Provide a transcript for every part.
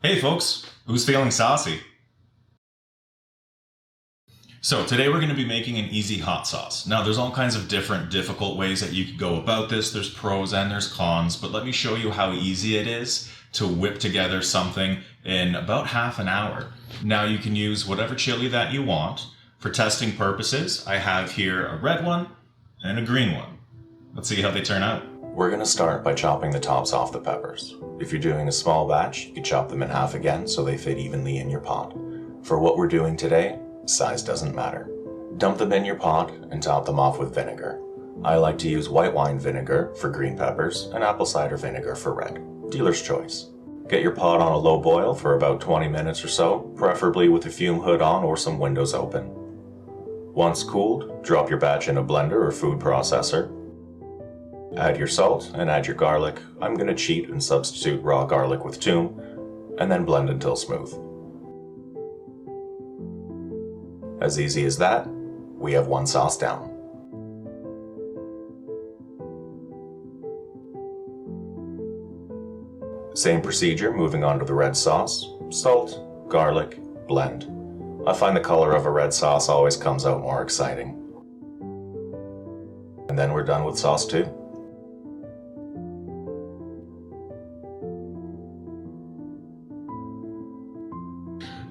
Hey folks, who's feeling saucy? So today we're going to be making an easy hot sauce. Now there's all kinds of different difficult ways that you could go about this. There's pros and there's cons, but let me show you how easy it is to whip together something in about half an hour. Now you can use whatever chili that you want. For testing purposes, I have here a red one and a green one. Let's see how they turn out. We're going to start by chopping the tops off the peppers. If you're doing a small batch, you could chop them in half again so they fit evenly in your pot. For what we're doing today, size doesn't matter. Dump them in your pot and top them off with vinegar. I like to use white wine vinegar for green peppers and apple cider vinegar for red. Dealer's choice. Get your pot on a low boil for about 20 minutes or so, preferably with the fume hood on or some windows open. Once cooled, drop your batch in a blender or food processor. Add your salt and add your garlic. I'm going to cheat and substitute raw garlic with thyme, and then blend until smooth. As easy as that, we have one sauce down. Same procedure moving on to the red sauce. Salt, garlic, blend. I find the color of a red sauce always comes out more exciting. And then we're done with sauce 2.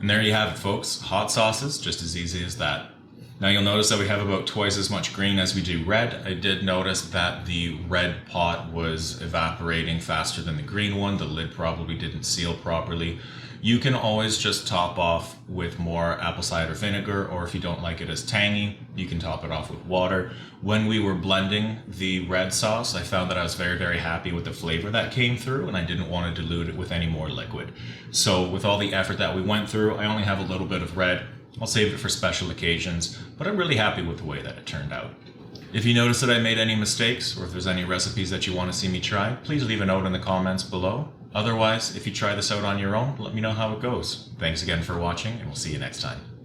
And there you have it, folks. Hot sauces, just as easy as that. Now you'll notice that we have about twice as much green as we do red. I did notice that the red pot was evaporating faster than the green one. The lid probably didn't seal properly. You can always just top off with more apple cider vinegar, or if you don't like it as tangy, you can top it off with water. When we were blending the red sauce, I found that I was very, very happy with the flavor that came through, and I didn't want to dilute it with any more liquid. So with all the effort that we went through, I only have a little bit of red. I'll save it for special occasions, but I'm really happy with the way that it turned out. If you notice that I made any mistakes, or if there's any recipes that you want to see me try, please leave a note in the comments below. Otherwise, if you try this out on your own, let me know how it goes. Thanks again for watching, and we'll see you next time.